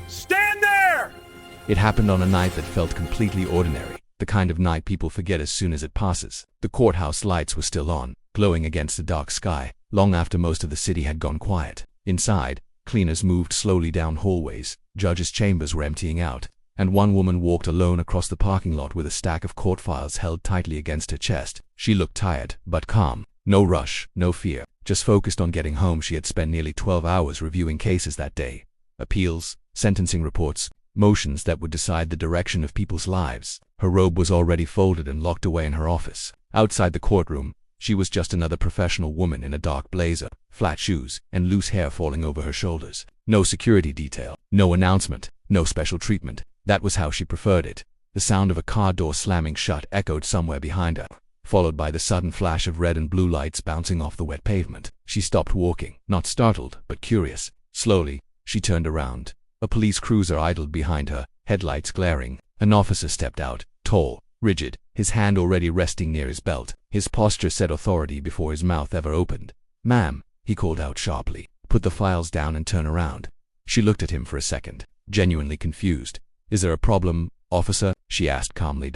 Stand there! It happened on a night that felt completely ordinary, the kind of night people forget as soon as it passes. The courthouse lights were still on, glowing against the dark sky, long after most of the city had gone quiet. Inside, cleaners moved slowly down hallways, judges' chambers were emptying out, and one woman walked alone across the parking lot with a stack of court files held tightly against her chest. She looked tired, but calm. No rush, no fear, just focused on getting home. She had spent nearly 12 hours reviewing cases that day. Appeals, sentencing reports, motions that would decide the direction of people's lives. Her robe was already folded and locked away in her office. Outside the courtroom, she was just another professional woman in a dark blazer, flat shoes, and loose hair falling over her shoulders. No security detail, no announcement, no special treatment. That was how she preferred it. The sound of a car door slamming shut echoed somewhere behind her, followed by the sudden flash of red and blue lights bouncing off the wet pavement. She stopped walking, not startled, but curious. Slowly, she turned around. A police cruiser idled behind her, headlights glaring. An officer stepped out, tall, rigid, his hand already resting near his belt. His posture said authority before his mouth ever opened. "Ma'am," he called out sharply, "put the files down and turn around." She looked at him for a second, genuinely confused. "Is there a problem, officer?" she asked calmly.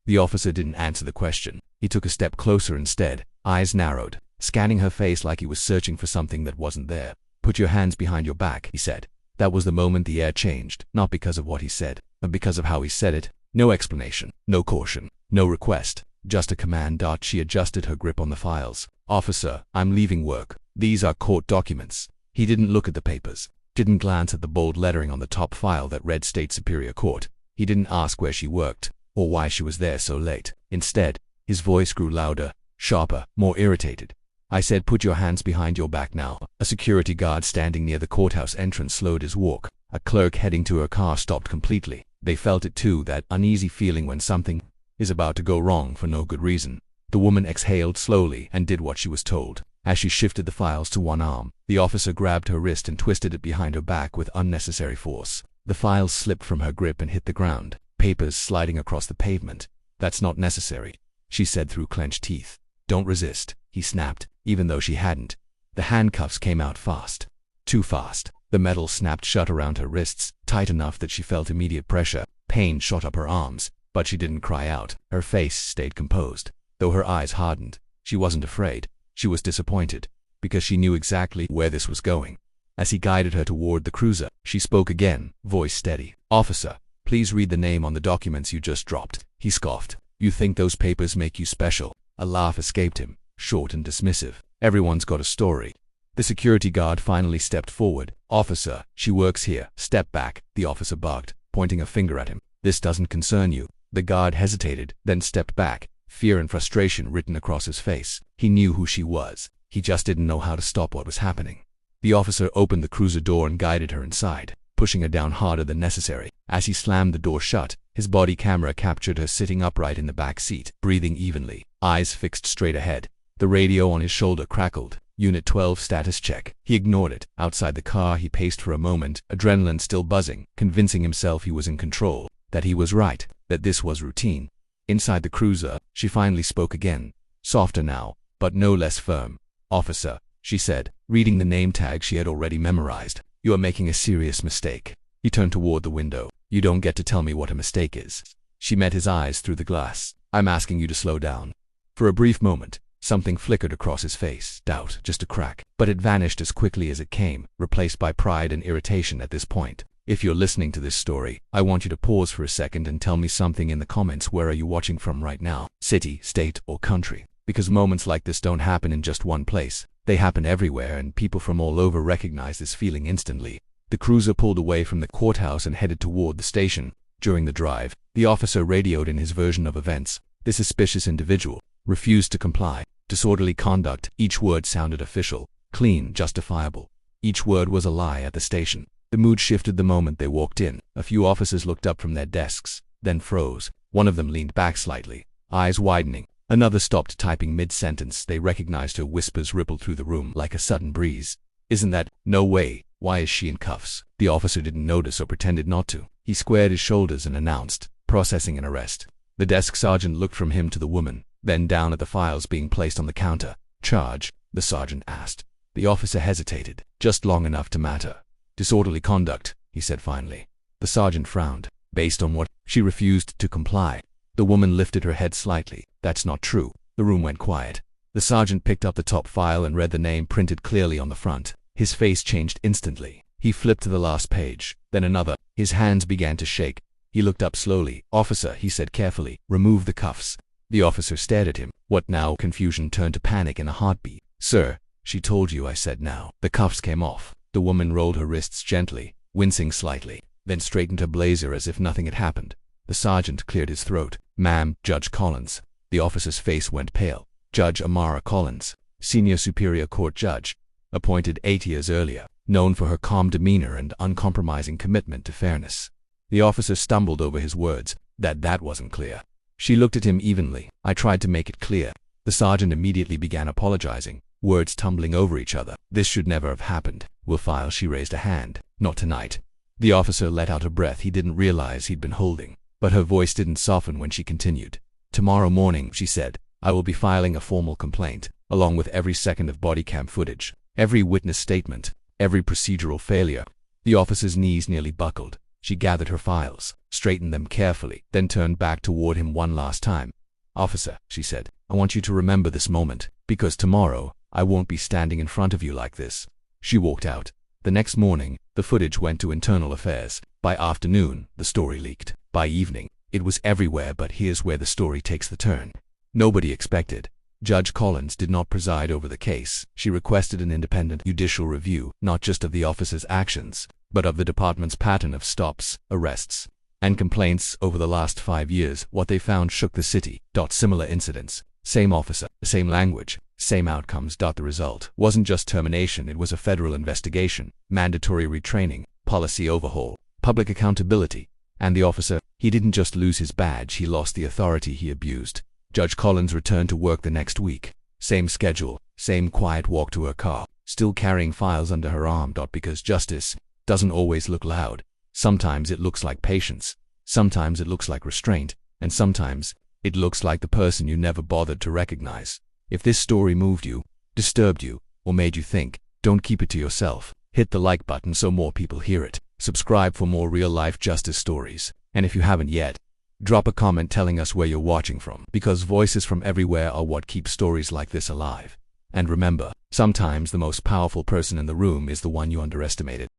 The officer didn't answer the question. He took a step closer instead, eyes narrowed, scanning her face like he was searching for something that wasn't there. "Put your hands behind your back," he said. That was the moment the air changed, not because of what he said, but because of how he said it. No explanation, no caution, no request, just a command. She adjusted her grip on the files. "Officer, I'm leaving work. These are court documents." He didn't look at the papers, didn't glance at the bold lettering on the top file that read State Superior Court. He didn't ask where she worked, or why she was there so late. Instead, his voice grew louder, sharper, more irritated. "I said put your hands behind your back now." A security guard standing near the courthouse entrance slowed his walk. A clerk heading to her car stopped completely. They felt it too, that uneasy feeling when something is about to go wrong for no good reason. The woman exhaled slowly and did what she was told. As she shifted the files to one arm, the officer grabbed her wrist and twisted it behind her back with unnecessary force. The files slipped from her grip and hit the ground, papers sliding across the pavement. "That's not necessary," she said through clenched teeth. "Don't resist," he snapped, even though she hadn't. The handcuffs came out fast. Too fast. The metal snapped shut around her wrists, tight enough that she felt immediate pressure. Pain shot up her arms, but she didn't cry out. Her face stayed composed, though her eyes hardened. She wasn't afraid. She was disappointed, because she knew exactly where this was going. As he guided her toward the cruiser, she spoke again, voice steady. "Officer, please read the name on the documents you just dropped." He scoffed. "You think those papers make you special?" A laugh escaped him, short and dismissive. "Everyone's got a story." The security guard finally stepped forward. "Officer, she works here." "Step back," the officer barked, pointing a finger at him. "This doesn't concern you." The guard hesitated, then stepped back, fear and frustration written across his face. He knew who she was. He just didn't know how to stop what was happening. The officer opened the cruiser door and guided her inside, pushing her down harder than necessary. As he slammed the door shut, his body camera captured her sitting upright in the back seat, breathing evenly, eyes fixed straight ahead. The radio on his shoulder crackled. "Unit 12 status check." He ignored it. Outside the car, he paced for a moment, adrenaline still buzzing, convincing himself he was in control, that he was right, that this was routine. Inside the cruiser, she finally spoke again, softer now, but no less firm. "Officer," she said, reading the name tag she had already memorized, "you are making a serious mistake." He turned toward the window. "You don't get to tell me what a mistake is." She met his eyes through the glass. "I'm asking you to slow down." For a brief moment, something flickered across his face. Doubt, just a crack. But it vanished as quickly as it came, replaced by pride and irritation at this point. "If you're listening to this story, I want you to pause for a second and tell me something in the comments. Where are you watching from right now? City, state, or country? Because moments like this don't happen in just one place. They happen everywhere, and people from all over recognize this feeling instantly. The cruiser pulled away from the courthouse and headed toward the station. During the drive, the officer radioed in his version of events. The suspicious individual refused to comply. Disorderly conduct. Each word sounded official, clean, justifiable. Each word was a lie at the station. The mood shifted the moment they walked in. A few officers looked up from their desks, then froze. One of them leaned back slightly, eyes widening. Another stopped typing mid-sentence. They recognized her. Whispers rippled through the room like a sudden breeze. "Isn't that? No way. Why is she in cuffs?" The officer didn't notice or pretended not to. He squared his shoulders and announced, "Processing an arrest." The desk sergeant looked from him to the woman, then down at the files being placed on the counter. "Charge?" the sergeant asked. The officer hesitated, just long enough to matter. "Disorderly conduct," he said finally. The sergeant frowned. Based on what? She refused to comply. The woman lifted her head slightly. That's not true. The room went quiet. The sergeant picked up the top file and read the name printed clearly on the front. His face changed instantly. He flipped to the last page, then another. His hands began to shake. He looked up slowly. "Officer," he said carefully, "remove the cuffs." The officer stared at him. "What now?" Confusion turned to panic in a heartbeat. "Sir, she told you," I said now. The cuffs came off. The woman rolled her wrists gently, wincing slightly, then straightened her blazer as if nothing had happened. The sergeant cleared his throat. "Ma'am, Judge Collins." The officer's face went pale. Judge Amara Collins, Senior Superior Court Judge, appointed 8 years earlier, known for her calm demeanor and uncompromising commitment to fairness. The officer stumbled over his words. That wasn't clear. She looked at him evenly. I tried to make it clear. The sergeant immediately began apologizing, words tumbling over each other. "This should never have happened. We'll file." She raised a hand. "Not tonight." The officer let out a breath he didn't realize he'd been holding, but her voice didn't soften when she continued. "Tomorrow morning," she said, "I will be filing a formal complaint, along with every second of body cam footage, every witness statement, every procedural failure." The officer's knees nearly buckled. She gathered her files, straightened them carefully, then turned back toward him one last time. "Officer," she said, "I want you to remember this moment, because tomorrow, I won't be standing in front of you like this." She walked out. The next morning, the footage went to Internal Affairs. By afternoon, the story leaked. By evening, it was everywhere. But here's where the story takes the turn. Nobody expected. Judge Collins did not preside over the case. She requested an independent judicial review, not just of the officer's actions, but of the department's pattern of stops, arrests, and complaints over the last 5 years. What they found shook the city. Similar incidents, same officer, same language, same outcomes. The result wasn't just termination, it was a federal investigation, mandatory retraining, policy overhaul, public accountability. And the officer, he didn't just lose his badge, he lost the authority he abused. Judge Collins returned to work the next week. Same schedule, same quiet walk to her car, still carrying files under her arm. Because justice doesn't always look loud. Sometimes it looks like patience, sometimes it looks like restraint, and sometimes it looks like the person you never bothered to recognize. If this story moved you, disturbed you, or made you think, don't keep it to yourself. Hit the like button so more people hear it. Subscribe for more real-life justice stories. And if you haven't yet, drop a comment telling us where you're watching from, because voices from everywhere are what keep stories like this alive. And remember, sometimes the most powerful person in the room is the one you underestimated.